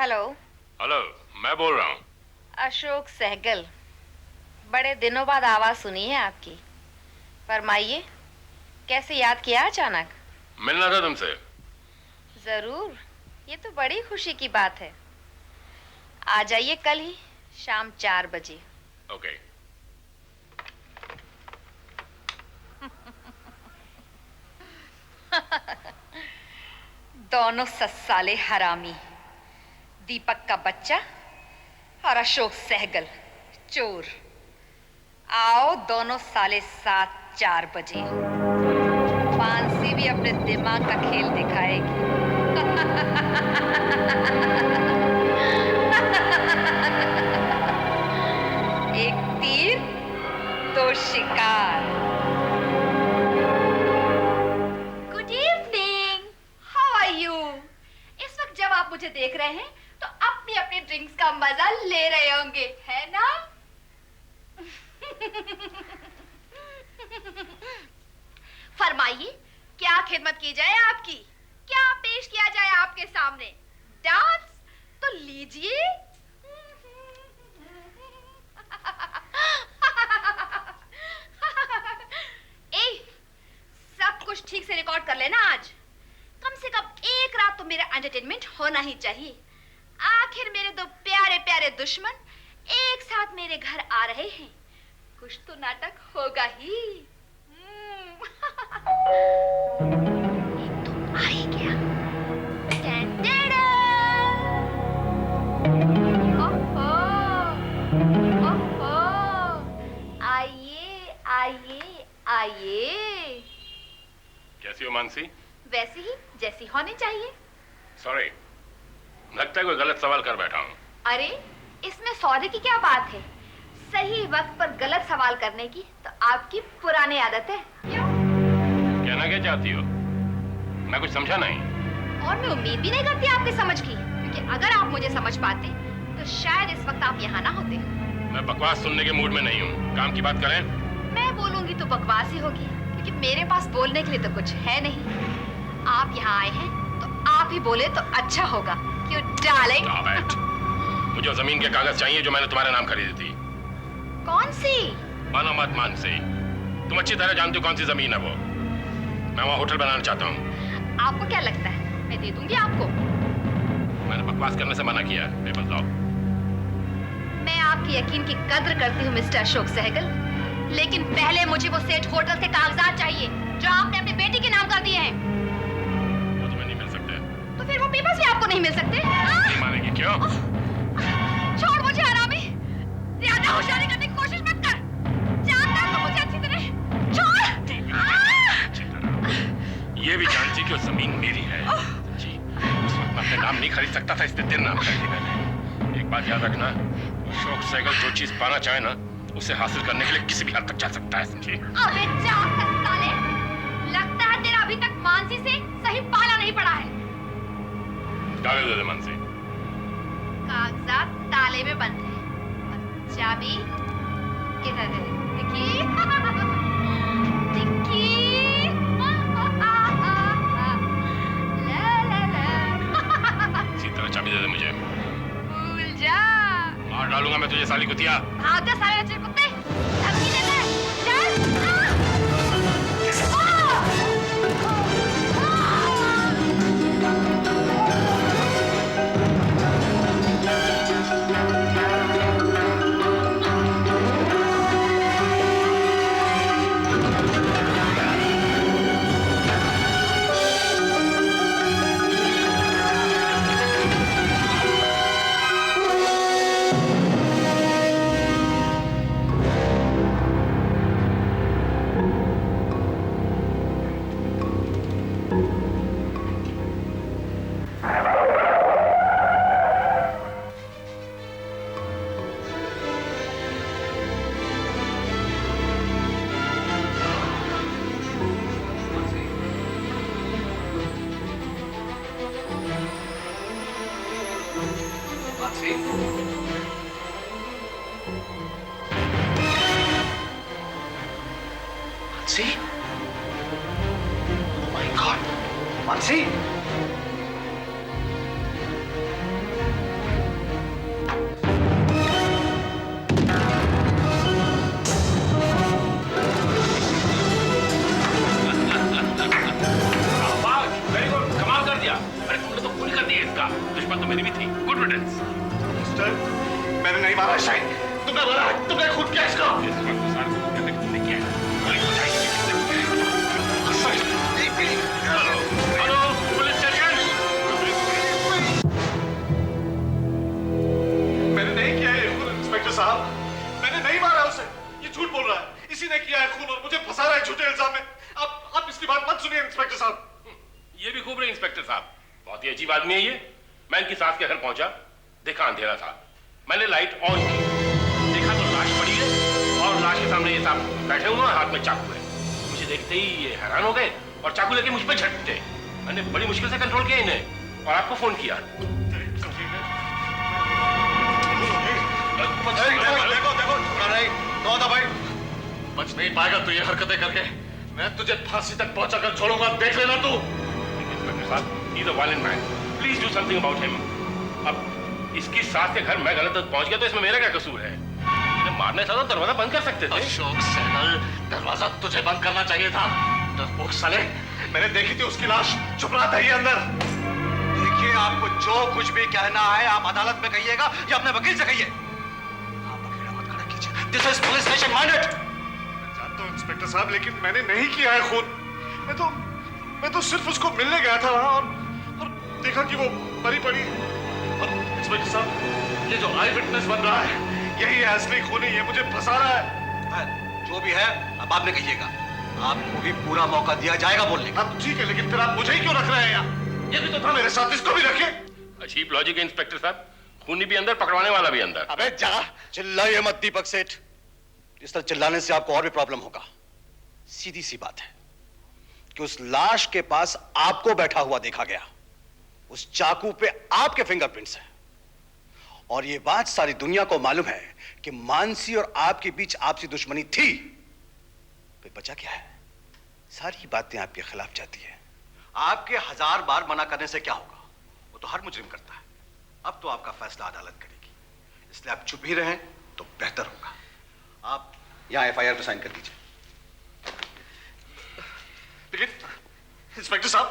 Hello. Hello, मैं बोल रहा हूँ। अशोक सहगल, बड़े दिनों बाद आवाज सुनी है आपकी। फरमाइए, कैसे याद किया अचानक? मिलना था तुमसे। जरूर, ये तो बड़ी खुशी की बात है। आ जाइए कल ही शाम 4 बजे। ओके। दोनों सस्साले हरामी, दीपक का बच्चा और अशोक सहगल चोर। आओ दोनों साले साथ 4 बजे। फांसी भी अपने दिमाग का खेल दिखाएगी। एक तीर दो शिकार। Good evening, how are you? इस वक्त जब आप मुझे देख रहे हैं तो अपनी अपनी ड्रिंक्स का मजा ले रहे होंगे, है ना? फरमाइए, क्या खिदमत की जाए आपकी? क्या पेश किया जाए आपके सामने? डांस तो लीजिए। ए, सब कुछ ठीक से रिकॉर्ड कर लेना आज। कम से कम एक रात तो मेरा एंटरटेनमेंट होना ही चाहिए। आखिर मेरे दो प्यारे प्यारे दुश्मन एक साथ मेरे घर आ रहे हैं, कुछ तो नाटक होगा ही। एक तो आ ही गया। टैंटेड़ा। ओहो, ओहो, आइए आइए आइए। कैसी हो मानसी? वैसी ही जैसी होनी चाहिए। सॉरी, लगता है कोई गलत सवाल कर बैठा हूँ। अरे, इसमें सौदे की क्या बात है? सही वक्त पर गलत सवाल करने की तो आपकी पुरानी आदत है। क्यों? कहना क्या चाहती हो? मैं कुछ समझा नहीं। और मैं उम्मीद भी नहीं करती आपकी समझ की, क्योंकि अगर आप मुझे समझ पाते तो शायद इस वक्त आप यहाँ ना होते। मैं बकवास सुनने के मूड में नहीं हूँ। काम की बात करें। मैं बोलूंगी तो बकवास ही होगी, क्योंकि मेरे पास बोलने के लिए तो कुछ है नहीं। आप यहाँ आए हैं तो आप ही बोले तो अच्छा होगा। क्यों डार्लिंग? मुझे जमीन के कागज चाहिए जो मैंने तुम्हारे नाम खरीदी थी। कौन सी? मानो मत मानसी, तुम अच्छी तरह जानती हो कौन सी जमीन है वो। मैं वहाँ होटल बनाना चाहता हूँ। आपको क्या लगता है मैं दे दूंगी आपको? मैंने बकवास करने से मना किया है। पेपर लाओ। मैं आपके यकीन की कद्र करती हूँ मिस्टर अशोक सहगल, लेकिन पहले मुझे वो सेठ होटल के कागजात चाहिए जो आपने अपनी बेटी के नाम कर दिए हैं। वो तुम्हें नहीं मिल सकते। तो फिर वो पेपर्स भी आपको नहीं मिल सकते? नहीं मानेगी। क्यों? छोड़ मुझे हरामी, ज्यादा होशियारी करने की कोशिश मत कर। जानता है तो मुझे अच्छी तरह। छोड़। ये भी जानती कि वो जमीन मेरी है। जी, उस वक्त मैं अपने नाम नहीं खरीद सकता था, इसलिए तेरे नाम खरीदी मैंने। एक बात याद रखना, अशोक सहगल जो चीज पाना चाहे ना, उसे हासिल करने के लिए किसी भी हद तक जा सकता है, समझी? अबे जा साले, लगता है तेरा अभी तक मानसी से सही पाला नहीं पड़ा है। कागज दे दे मानसी। कागजात ताले में बंद है और चाबी किधर है? टिक्की टिक्की। ला ला ला। इसी तरह चाबी दे दे मुझे। भूल जा। मार डालूंगा मैं तुझे, साली कुतिया। भाग जा साले बच्चे कुत्ते। धमकी दे दे। चल। Mansi? Oh my God! Mansi? दुश्मन तो मेरी भी थी। Good riddles. मिस्टर, मैंने नहीं मारा शाइन, तुमने मारा, तुमने खुद किया इसको। तुमने किया है। Hello, police station. मैंने नहीं किया ये खून इंस्पेक्टर साहब, मैंने नहीं मारा उसे। ये झूठ बोल रहा है, इसी ने किया है खून और मुझे फंसा रहा है झूठे इल्जाम में। आप इसकी बात मत सुनिए इंस्पेक्टर साहब। ये भी खूब रहे इंस्पेक्टर साहब, बहुत ही अजीब आदमी है ये। मैं इनकी सास के घर पहुंचा, देखा अंधेरा था, मैंने लाइट ऑन की, देखा तो लाश पड़ी है और लाश के सामने ये साहब बैठे हुए हैं, हाथ में चाकू है। मुझे देखते ही ये हैरान हो गए और चाकू लेके मुझ पे झपटे। मैंने बड़ी मुश्किल से कंट्रोल किया इन्हें और आपको फोन किया। देखो झगड़ा नहीं, कौन था भाई? बच नहीं पाएगा तू ये हरकतें करके। मैं तुझे फांसी तक पहुंचाकर छोड़ूंगा, देख लेना तू। इंस्पेक्टर साहब, he is a violent man. Please do something about him. अब इसकी सास के घर मैं गलत पहुंच गया तो इसमें मेरा क्या कसूर है? इन्हें मारने था तो दरवाजा बंद कर सकते थे। अशोक सहगल, दरवाजा तुझे बंद करना चाहिए था। डरपोक साले, मैंने देखी थी उसकी लाश, छुप रहा था ये अंदर। देखिए, आपको जो कुछ भी कहना है आप अदालत में कहिएगा या अपने वकील से कहिए। आप बखेड़ा मत खड़ा कीजिए। This is police station, mind it. मैं जानता हूं इंस्पेक्टर साहब, लेकिन मैंने नहीं किया है खून। मैं तो सिर्फ उसको मिलने गया था वहां और देखा कि वो मरी पड़ी। और इंस्पेक्टर साहब, ये जो आई विटनेस बन रहा है, यही है असली खूनी, ये मुझे फंसा रहा है। जो भी है अब आपने कहिएगा, आपको भी पूरा मौका दिया जाएगा बोलने का। ठीक है, लेकिन फिर आप मुझे ही क्यों रख रहे हैं यहाँ? ये भी तो था मेरे साथ, इसको भी रखे। अजीब लॉजिक है इंस्पेक्टर साहब, खूनी भी अंदर, पकड़वाने वाला भी अंदर। अबे जा, चिल्लाइए मत दीपक सेठ। इस तरह चिल्लाने से आपको और भी प्रॉब्लम होगा। सीधी सी बात है कि उस लाश के पास आपको बैठा हुआ देखा गया, उस चाकू पे आपके फिंगरप्रिंट्स हैं, और ये बात सारी दुनिया को मालूम है कि मानसी और आपके बीच आपसी दुश्मनी थी। फिर बचा क्या है? सारी बातें आपके खिलाफ जाती है। आपके 1000 बार मना करने से क्या होगा? वो तो हर मुजरिम करता है। अब तो आपका फैसला अदालत करेगी, इसलिए आप चुप ही रहें तो बेहतर होगा। आप यहां एफआईआर पे साइन कर दीजिए। लेकिन इंस्पेक्टर साहब,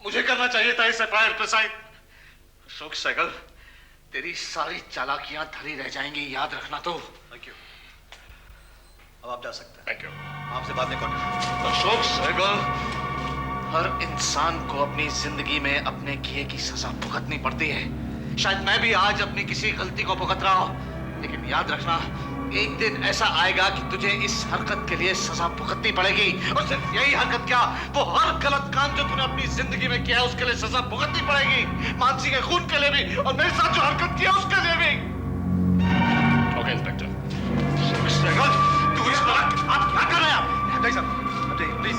मुझे करना चाहिए था इस एफआईआर पे साइन। अशोक सहगल, तेरी सारी चालाकियां धरी रह जाएंगी, याद रखना तो। Thank you. अब आप जा सकते हैं। Thank you. आपसे बात नहीं करनी। अशोक सहगल, हर इंसान को अपनी जिंदगी में अपने किए की सजा भुगतनी पड़ती है। शायद मैं भी आज अपनी किसी गलती को भुगत रहा हूं, लेकिन याद रखना, एक दिन ऐसा आएगा कि तुझे इस हरकत के लिए सजा भुगतनी पड़ेगी। और सिर्फ यही हरकत क्या, वो हर गलत काम जो तूने अपनी जिंदगी में किया है उसके लिए सजा भुगतनी पड़ेगी। मानसी के खून के लिए भी और मेरे साथ जो हरकत किया उसके लिए भी। Okay inspector. तू इस तरह आप क्या कर रहे हैं? प्लीज,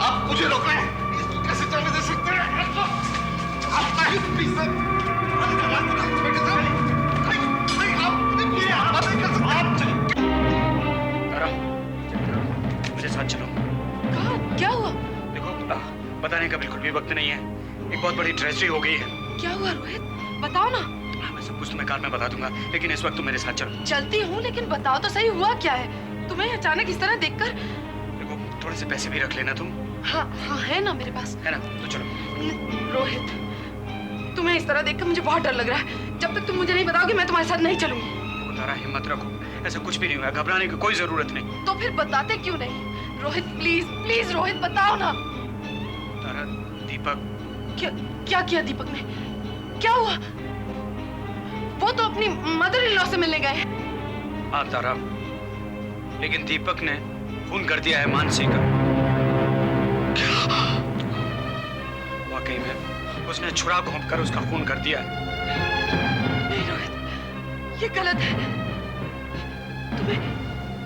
आप मुझे रोक रहे हैं, इसको कैसे चलने दे सकते हैं? मेरे साथ चलो। कहाँ? क्या हुआ? देखो, बताने का बिल्कुल भी वक्त नहीं है। एक बहुत बड़ी ट्रेजेडी हो गई है। क्या हुआ रोहित? बताओ ना। मैं सब कुछ तुम्हें कार में बता दूंगा, लेकिन इस वक्त तुम मेरे साथ चलो। चलती हूँ, लेकिन बताओ तो सही, हुआ क्या है? तुम्हें अचानक इस तरह देखकर। देखो, थोड़े से पैसे भी रख लेना तुम। हाँ हाँ, है ना मेरे पास। है ना? तो चलो। रोहित, तुम्हें इस तरह देखकर मुझे बहुत डर लग रहा है। जब तक तुम मुझे नहीं बताओगे मैं तुम्हारे साथ नहीं चलूंगी। देखो तारा, हिम्मत रखो, ऐसा कुछ भी नहीं हुआ, घबराने की कोई जरूरत नहीं। तो फिर बताते क्यों नहीं? रोहित प्लीज प्लीज, रोहित बताओ ना। तारा, दीपक। क्या किया दीपक ने? क्या हुआ? वो तो अपनी मदर इन लॉ से मिलने गए। हाँ तारा, लेकिन दीपक ने खून कर दिया है मानसी का। वाकई में उसने छुरा घोंप कर उसका खून कर दिया है। नहीं रोहित, ये गलत है।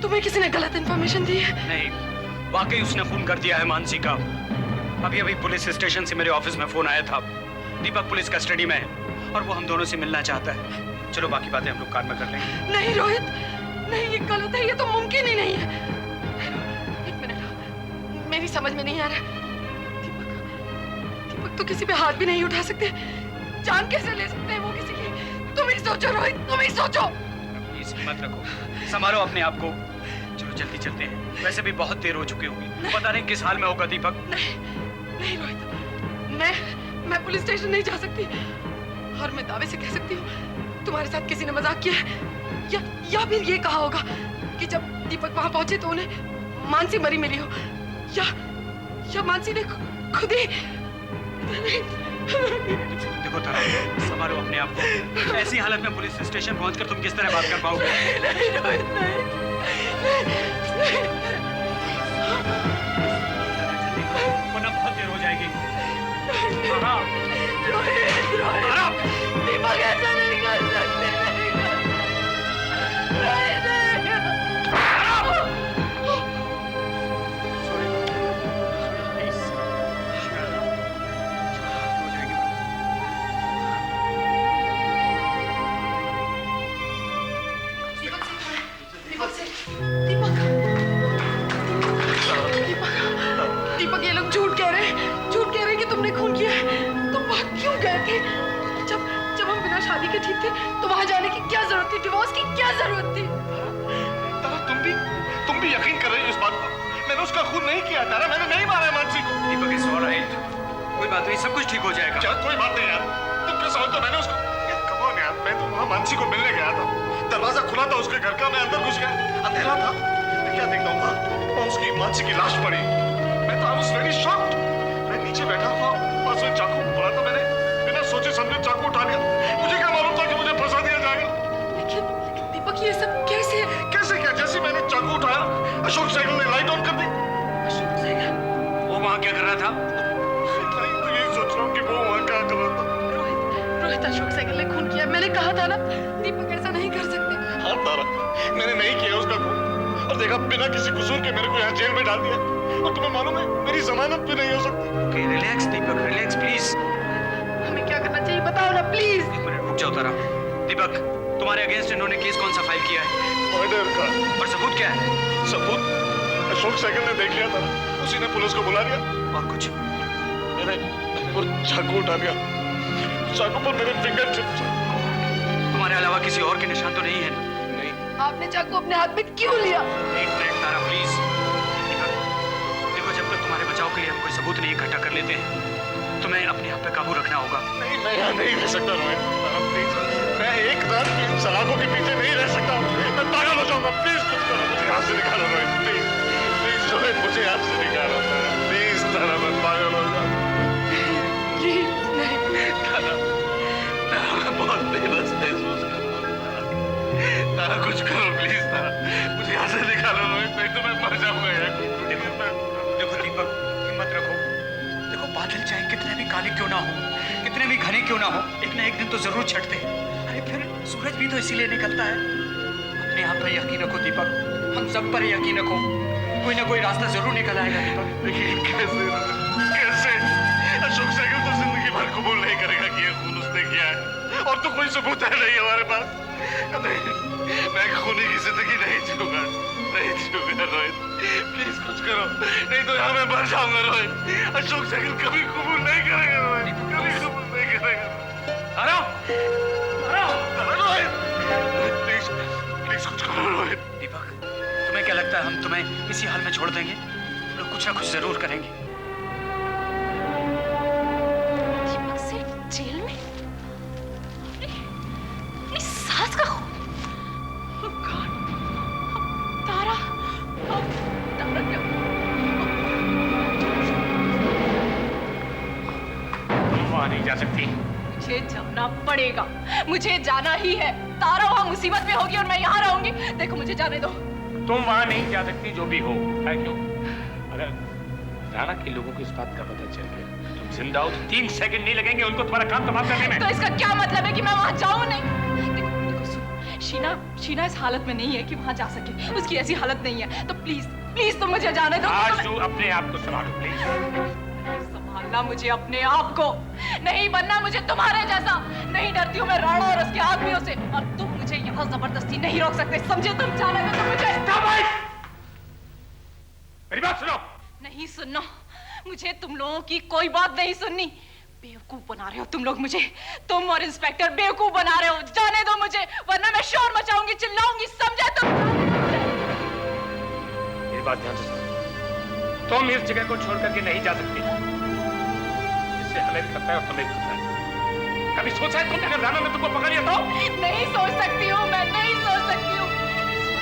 तुम्हें किसी ने गलत इंफॉर्मेशन दी है। नहीं, वाकई उसने खून कर दिया है मानसी का। अभी अभी पुलिस स्टेशन से मेरे ऑफिस में फोन आया था। दीपक पुलिस कस्टडी में है और वो हम दोनों से मिलना चाहता है। चलो, बाकी बातें हम लोग कार में कर लेंगे। नहीं रोहित, नहीं, ये गलत है, ये तो मुमकिन ही नहीं है। एक मिनट, मेरी समझ में नहीं आ रहा। दीपक तो किसी पे हाथ भी नहीं उठा सकते, जान कैसे ले सकते हैं वो किसी की? तुम ही सोचो रोहित, तुम ही सोचो। प्लीज हिम्मत रखो, संभालो अपने आप को। चलो जल्दी चलते हैं, वैसे भी बहुत देर हो चुकी होगी। पता नहीं किस हाल में होगा दीपक। नहीं रोहित, मैं पुलिस स्टेशन नहीं जा सकती। और मैं दावे से कह सकती हूँ तुम्हारे साथ किसी ने मजाक किया है, या फिर ये कहा होगा कि जब दीपक वहां पहुंचे तो उन्हें मानसी मरी मिली हो, या मानसी ने खुद ही। देखो तारा, संभालो अपने आप को। ऐसी हालत में पुलिस स्टेशन पहुंचकर तुम किस तरह बात कर पाओगे? नहीं रोहित, नहीं। वरना बहुत देर हो जाएगी। रोहित, दीपक ऐसा नहीं कर सकते, दीपक ये लोग झूठ कह रहे हैं कि तुमने खून किया है। तुम वहां क्यों गए थे? जब हम बिना शादी के ठीक थे तो वहां जाने की क्या जरूरत थी? डिवोर्स की क्या जरूरत थी? तारा, तुम भी यकीन कर रही हो इस बात को? मैंने उसका खून नहीं किया तारा, मैंने नहीं मारा मानसी को। दीपक इज ऑलराइट, कोई बात नहीं, सब कुछ ठीक हो जाएगा। क्या कोई बात नहीं यार, तुम क्यों समझते हो? मैंने उसको कम ऑन यार, मैं तो वहां मानसी को मिलने गया था, दरवाजा खुला था उसके घर का, मैं अंदर घुस गया, अंधेरा था, मैं क्या देखता हूँ वहां उसकी मानसी की लाश पड़ी। मैं तो आई वाज वेरी शॉक्ड। मैं नीचे बैठा हुआ, पास में चाकू पड़ा था, मैंने बिना सोचे समझे चाकू उठा लिया। मुझे क्या मालूम था कि मुझे फंसा दिया जाएगा। लेकिन दीपक ये सब कैसे? क्या? जैसे मैंने चाकू उठाया, अशोक साइकिल ने लाइट ऑन कर दी। अशोक साइकिल? वो वहां क्या कर रहा था? मैं तो यही सोच रहा हूँ कि वो वहां क्या कर रहा था। रोहित, अशोक साइकिल ने खून किया, मैंने कहा था ना, दीपक ऐसा नहीं कर सकते। हाँ तारा, मैंने नहीं किया उसका खून, और देखा बिना किसी कसूर के मेरे को यहाँ जेल में डाल दिया, और तुम्हें मालूम है मेरी जमानत भी नहीं हो सकती। Okay, relax Deepak, relax please. हमें क्या करना चाहिए बताओ ना प्लीज। एक मिनट रुक जाओ तारा। दीपक, तुम्हारे अगेंस्ट इन्होंने केस कौन सा फाइल किया है? मर्डर का। और सबूत क्या है? सबूत अशोक साइकिल ने देख लिया था, उसी ने पुलिस को बुला लिया। और कुछ? मैंने वो चाकू उठा लिया, चाकू पर मेरे फिंगर टिप्स। तुम्हारे अलावा किसी और के निशान तो नहीं है? नहीं। आपने चाकू अपने हाथ में क्यों लिया? एक मिनट तारा प्लीज। देखो, जब तक तुम्हारे बचाव के लिए हम कोई सबूत नहीं इकट्ठा कर लेते हैं, तुम्हें अपने आप पे काबू रखना होगा। नहीं, मैं यहाँ नहीं रह सकता रोहित, प्लीज। मैं एक रात की इन सलाखों के पीछे नहीं रह सकता, मैं पागल हो जाऊंगा। प्लीज कुछ करो, मुझे यहाँ से निकालो रोहित, प्लीज प्लीज रोहित, मुझे यहाँ से निकालो प्लीज। तारा, मैं पागल हो जाऊंगा। तारा, मैं बहुत बेबस महसूस कर रहा हूँ। तारा, कुछ करो प्लीज। तारा, मुझे यहाँ से निकालो रोहित, नहीं तो मैं मर जाऊंगा यार। देखो दीपक, हिम्मत रखो। देखो, बादल चाहे कितने भी काले क्यों ना हो, कितने भी घने क्यों ना हो, एक ना एक दिन तो जरूर छटते हैं। अरे फिर सूरज भी तो इसीलिए निकलता है। अपने आप पर यकीन रखो दीपक, हम सब पर यकीन रखो, कोई ना कोई रास्ता जरूर निकल आएगा दीपक। लेकिन कैसे? अशोक साइकिल तो जिंदगी भर कबूल नहीं करेगा कि ये खून उसने किया है, और तो कोई सबूत है नहीं हमारे पास। नहीं, मैं खूनी की जिंदगी नहीं जीऊंगा रोहित, प्लीज कुछ करो, नहीं तो यहाँ मैं मर जाऊंगा रोहित। अशोक साइकिल कभी कबूल नहीं करेगा रोहित, कभी कबूल नहीं करेगा। रोहित, प्लीज प्लीज कुछ करो रोहित। दीपक, तुम्हें क्या लगता है हम तुम्हें इसी हाल में छोड़ देंगे? हम लोग कुछ ना कुछ जरूर करेंगे। दीपक सिर्फ जेल में अपनी सास का खून। Oh God! तारा क्या? तुम वहां नहीं जा सकती। मुझे जाना पड़ेगा, मुझे जाना ही है। तारा वहां मुसीबत में होगी और मैं यहाँ रहूंगी। देखो, मुझे जाने दो। तुम वहां नहीं जा सकती, जो भी हो। है क्यों? अगर राणा के लोगों को इस बात का पता चल गया तुम जिंदा हो, तो 3 सेकंड नहीं लगेंगे उनको तुम्हारा काम तमाम करने में। तो इसका क्या मतलब है कि मैं वहां जाऊं नहीं? देखो सुनो, शीना इस हालत में नहीं है कि वहां जा सके, उसकी ऐसी हालत नहीं है। तो प्लीज तुम मुझे जाने दो। आज तू अपने आप को संभालो प्लीज। संभालना मुझे अपने आप को, नहीं बनना मुझे तुम्हारे जैसा। नहीं डरती हूँ मैं राणा और उसके आदमियों से, और तुम मुझे यहाँ जबरदस्ती नहीं रोक सकते, समझे? तुम जाने दो तो मुझे। मेरी बात सुनो। नहीं सुनना, मुझे तुम लोगों की कोई बात नहीं सुननी। बेवकूफ बना रहे हो तुम लोग मुझे, तुम और इंस्पेक्टर बेवकूफ बना रहे हो। जाने दो मुझे, वरना मैं शोर मचाऊंगी, चिल्लाऊंगी, समझे तुम? मेरी बात ध्यान से सुनो। तुम इस जगह को छोड़ करके नहीं जा सकती। इससे हमें भी खतरा है और तुम्हें भी खतरा है। कभी सोचा है तुमने अगर राना ने तुमको पकड़ लिया तो? नहीं सोच सकती हूँ, मैं नहीं सोच सकती हूँ।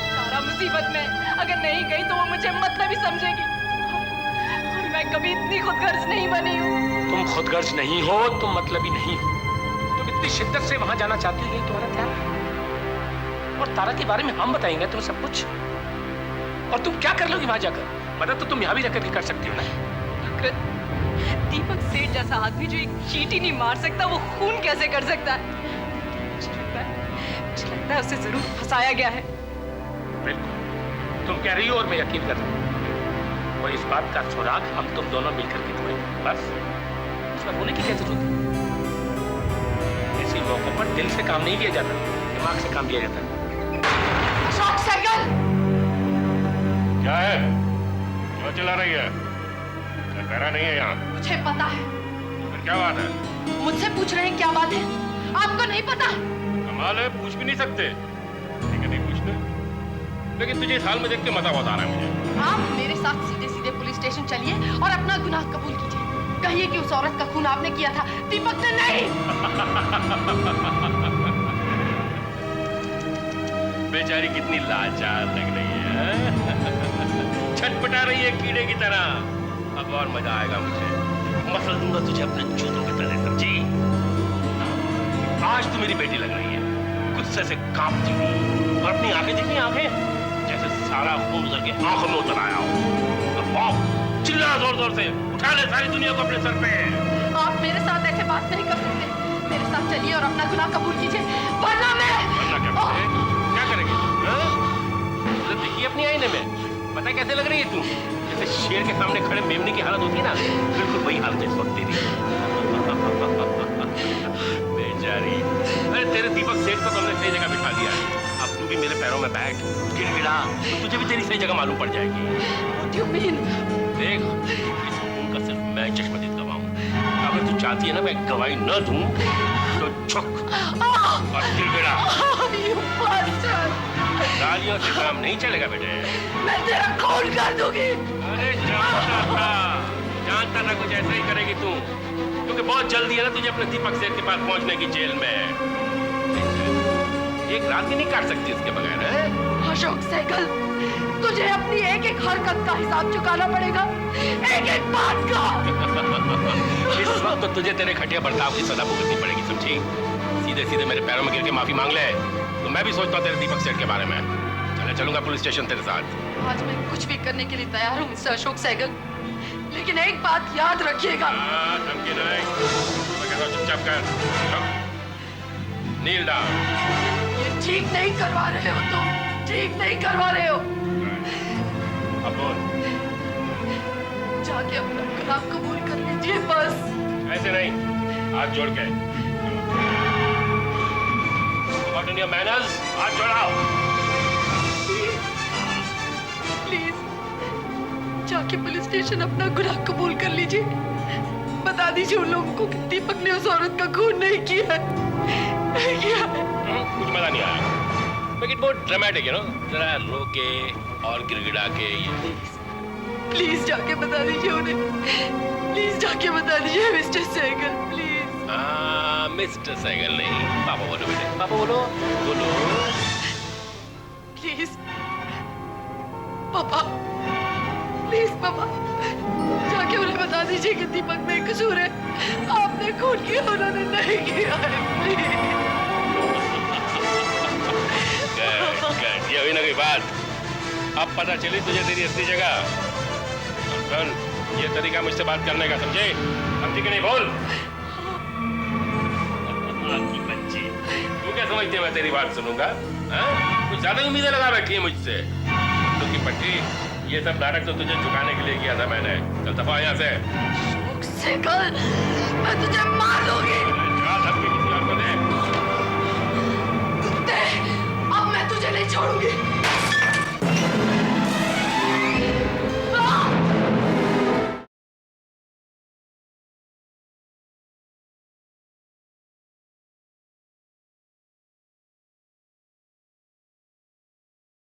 सारा मुसीबत में अगर नहीं गई तो वो मुझे मतलब ही समझेगी। और मैं कभी इतनी खुदगर्ज नहीं बनी हूँ। तुम खुदगर्ज नहीं हो, तुम मतलबी नहीं हो। तुम इतनी शिद्दत से वहां जाना चाहती हो, तुम्हारा क्या? और तारा के बारे में हम बताएंगे तुम्हें सब कुछ। और तुम क्या कर लोगी वहां जाकर? मदद तो तुम यहाँ भी जाकर के कर सकती हो ना। दीपक सेठ जैसा आदमी जो एक चींटी नहीं मार सकता, वो खून कैसे कर सकता है? मुझे लगता है उसे जरूर फंसाया गया है। बिल्कुल तुम कह रही हो और मैं यकीन कर रहा हूँ। और इस बात का सुराग हम तुम दोनों मिलकर के ढूंढेंगे। बस उसमें होने की क्या जरूरत है? ऐसे मौकों पर दिल से काम नहीं किया जाता, दिमाग से काम किया जाता है। अशोक सहगल! क्या है? क्यों चिल्ला रही है? पैरा नहीं है यहाँ। मुझे पता है। फिर क्या बात है? मुझसे पूछ रहे हैं क्या बात है? आपको नहीं पता? कमाल है, पूछ भी नहीं सकते। ठीक है, नहीं पूछने। लेकिन तुझे इस हाल में देख के मजा बहुत आ रहा है मुझे। आप मेरे साथ सीधे सीधे पुलिस स्टेशन चलिए और अपना गुनाह कबूल कीजिए। कहिए कि उस औरत का खून आपने किया था, दीपक ने नहीं। बेचारी कितनी लाचार लग रही है। छटपटा रही है कीड़े की तरह। अब और मजा आएगा मुझे। मसल दूंगा तुझे अपने जूतों की तरह, समझी? आज तो मेरी बेटी लग रही है, गुस्से से कांपती हुई। और अपनी आंखें देखी, आंखें जैसे सारा खून उधर के आंखों में उतर आया हो। चिल्ला जोर जोर से, उठा ले सारी दुनिया को अपने सर पे। आप मेरे साथ ऐसे बात नहीं कर सकते। मेरे साथ चलिए और अपना गुनाह कबूल कीजिए, वरना क्या करेगी? तो देखिए अपनी आईने में, पता कैसे लग रही है तू? जैसे शेर के सामने खड़े मेमने की हालत होती है ना, बिल्कुल वही हालत है इस वक्त तेरी। बेचारी, अरे तेरे दीपक सेठ को तुमने सही जगह बिठा दिया है। अब तू भी मेरे पैरों में बैठ, गिड़गिड़ा, तो तुझे भी तेरी सही जगह मालूम पड़ जाएगी। What do you mean? देख, इस खून का सिर्फ मैं चश्मदीद गवाऊं। अगर तू चाहती है ना मैं गवाही न दूं, तो झुक और गिड़गिड़ा। You bastard! गालियों से काम नहीं चलेगा बेटे। मैं तेरा खून कर दूंगी। अरे जानता था कुछ ऐसा ही करेगी तू, क्योंकि बहुत जल्दी है ना तुझे अपने दीपक सेठ के पास पहुंचने की जेल में। एक रात भी नहीं काट सकती इसके बगैर, है? अशोक सहगल, तुझे अपनी एक एक हरकत का हिसाब चुकाना पड़ेगा, एक एक बात का। इस वक्त तो तुझे तेरे घटिया बर्ताव की सजा भुगतनी पड़ेगी, समझी? सीधे सीधे मेरे पैरों में गिर के माफी मांग ले, तो मैं भी सोचता हूँ तेरे दीपक सेठ के बारे में। चलूंगा पुलिस स्टेशन तेरे साथ। आज मैं कुछ भी करने के लिए तैयार हूँ मिस्टर अशोक सहगल, लेकिन एक बात याद रखिएगा। धमकी नहीं, मैं कहता हूँ चुपचाप कर, नील डाउन। ये ठीक नहीं करवा रहे हो तुम, ठीक नहीं करवा रहे हो। अब बोल। जाके अपना गुनाह कबूल कर लीजिए बस। ऐसे नहीं, हाथ जोड़ के। What in your manners? हाथ जोड़ाओ। प्लीज जाके पुलिस स्टेशन अपना गुनाह कबूल कर लीजिए। बता दीजिए उन लोगों को कि दीपक ने उस औरत का खून नहीं किया है, नहीं किया है। कुछ मजा नहीं आया, लेकिन बहुत ड्रामेटिक है ना, जरा रो के और गिड़गिड़ा के। प्लीज जाके बता दीजिए उन्हें, प्लीज जाके बता दीजिए mister Sehgal, please. Mister Sehgal नहीं, पापा बोलो बेटे, पापा बोलो, बोलो। प्लीज पापा, प्लीज पापा, जाके उन्हें बता दीजिए कि दीपक में कसूर है, आपने खून किया, उन्होंने नहीं किया है, प्लीज। ये हुई ना कोई बात। अब पता चली तुझे तेरी असली जगह। सुन, ये तरीका मुझसे बात करने का, समझे? समझी कि नहीं? बोल। की बच्ची, तू क्या समझती है मैं तेरी बात सुनूंगा? कुछ ज्यादा उम्मीदें लगा बैठी है मुझसे। तो की पट्टी, ये सब नाटक तो तुझे झुकाने के लिए किया था मैंने। चल दफा यहाँ से। सहगल, मैं तुझे मार दूंगी। किसी और को दे। कुत्ते, अब मैं तुझे नहीं छोड़ूंगी।